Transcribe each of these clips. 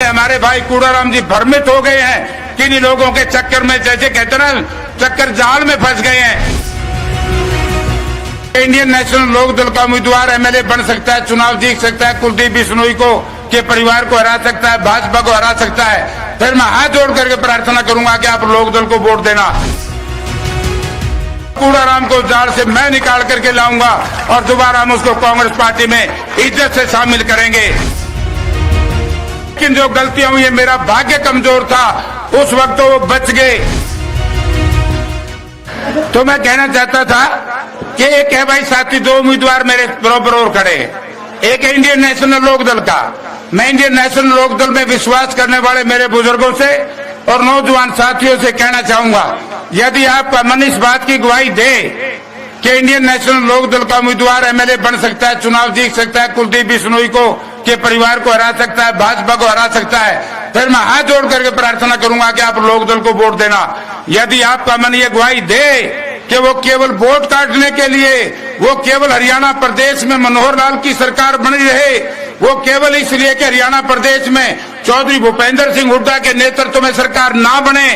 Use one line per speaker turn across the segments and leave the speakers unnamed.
हमारे भाई कूड़ाराम जी भ्रमित हो गए हैं कि इन लोगों के चक्कर में, जैसे कहते हैं ना, चक्कर जाल में फंस गए हैं। इंडियन नेशनल लोक दल का उम्मीदवार एमएलए बन सकता है, चुनाव जीत सकता है, कुलदीप बिश्नोई को के परिवार को हरा सकता है, भाजपा को हरा सकता है। फिर मैं हाथ जोड़ करके प्रार्थना करूंगा कि आप लोक दल को वोट देना। कूड़ाराम को जाल से मैं निकाल करके लाऊंगा और दोबारा हम उसको कांग्रेस पार्टी में इज्जत से शामिल करेंगे। लेकिन जो गलतियां हुई, मेरा भाग्य कमजोर था, उस वक्त तो वो बच गए। तो मैं कहना चाहता था कि एक है भाई साथी, दो उम्मीदवार मेरे बराबर और खड़े। एक है इंडियन नेशनल लोक दल का। मैं इंडियन नेशनल लोक दल में विश्वास करने वाले मेरे बुजुर्गों से और नौजवान साथियों से कहना चाहूंगा, यदि आप मन इस बात की गवाही दे कि इंडियन नेशनल लोक दल का उम्मीदवार एमएलए बन सकता है, चुनाव जीत सकता है, कुलदीप बिश्नोई को के परिवार को हरा सकता है, भाजपा को हरा सकता है, फिर मैं हाथ जोड़ करके प्रार्थना करूंगा कि आप लोक दल को वोट देना। यदि आपका मन ये गवाही दे कि वो केवल वोट काटने के लिए, वो केवल हरियाणा प्रदेश में मनोहर लाल की सरकार बनी रहे, वो केवल इसलिए कि हरियाणा प्रदेश में चौधरी भूपेंद्र सिंह हुड्डा के नेतृत्व में सरकार ना बने,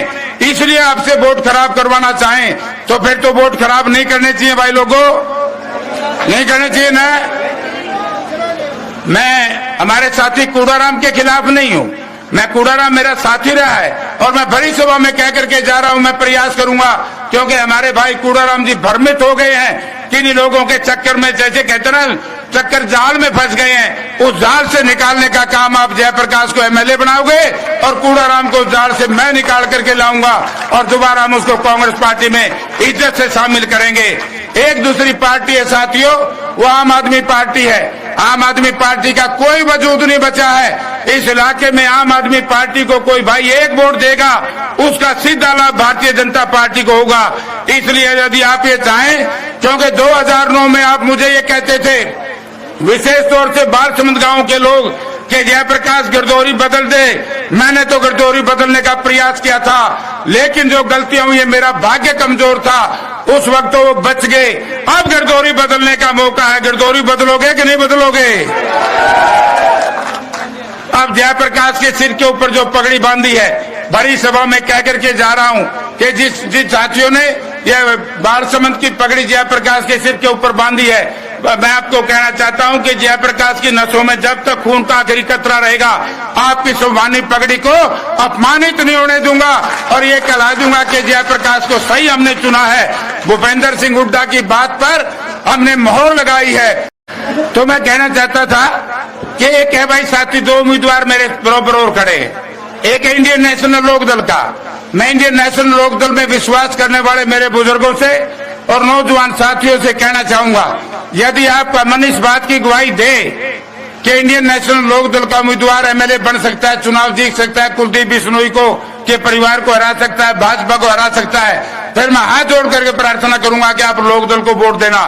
इसलिए आपसे वोट खराब करवाना चाहें, तो फिर तो वोट खराब नहीं करने चाहिए भाई लोगों, नहीं करने चाहिए ना। मैं हमारे साथी कूड़ाराम के खिलाफ नहीं हूं, मैं कूड़ाराम मेरा साथी रहा है और मैं बड़ी सभा में कह करके जा रहा हूं, मैं प्रयास करूंगा, क्योंकि हमारे भाई कूड़ाराम जी भ्रमित हो गए हैं कि इन लोगों के चक्कर में, जैसे कहते हैं ना, चक्कर जाल में फंस गए हैं। उस जाल से निकालने का काम आप जयप्रकाश को एमएलए बनाओगे और कूड़ाराम को जाल से मैं निकाल करके लाऊंगा और दोबारा हम उसको कांग्रेस पार्टी में इज्जत से शामिल करेंगे। एक दूसरी पार्टी है साथियों, वो आम आदमी पार्टी है। आम आदमी पार्टी का कोई वजूद नहीं बचा है इस इलाके में। आम आदमी पार्टी को कोई भाई एक वोट देगा, उसका सीधा लाभ भारतीय जनता पार्टी को होगा। इसलिए यदि आप ये चाहें, क्योंकि 2009 में आप मुझे ये कहते थे, विशेष तौर से बालसमुंद गांव के लोग, कि जयप्रकाश गिरदौरी बदल दे। मैंने तो गिरदौरी बदलने का प्रयास किया था, लेकिन जो गलतियां हुई, मेरा भाग्य कमजोर था, उस वक्त तो वो बच गए। अब गिरदौरी बदलने का मौका है। गिरदौरी बदलोगे कि नहीं बदलोगे? अब जयप्रकाश के सिर के ऊपर जो पगड़ी बांधी है, बड़ी सभा में कह करके जा रहा हूं कि जिस साथियों ने यह बालसमंद की पगड़ी जयप्रकाश के सिर के ऊपर बांधी है, मैं आपको कहना चाहता हूं कि जयप्रकाश की नसों में जब तक खून का आखिरी कतरा रहेगा, आपकी सम्मानित पगड़ी को अपमानित नहीं होने दूंगा और ये कहा दूंगा कि जयप्रकाश को सही हमने चुना है। भूपेंद्र सिंह हुड्डा की बात पर हमने मोहर लगाई है। तो मैं कहना चाहता था कि एक है भाई साथी, दो उम्मीदवार मेरे बराबर और खड़े। एक है इंडियन नेशनल लोक दल का। मैं इंडियन नेशनल लोक दल में विश्वास करने वाले मेरे बुजुर्गों से और नौजवान साथियों से कहना चाहूंगा, यदि आपका मन इस बात की गवाही दे कि इंडियन नेशनल लोक दल का उम्मीदवार एमएलए बन सकता है, चुनाव जीत सकता है, कुलदीप बिश्नोई को के परिवार को हरा सकता है, भाजपा को हरा सकता है, फिर मैं हाथ जोड़ करके प्रार्थना करूंगा कि आप लोक दल को वोट देना।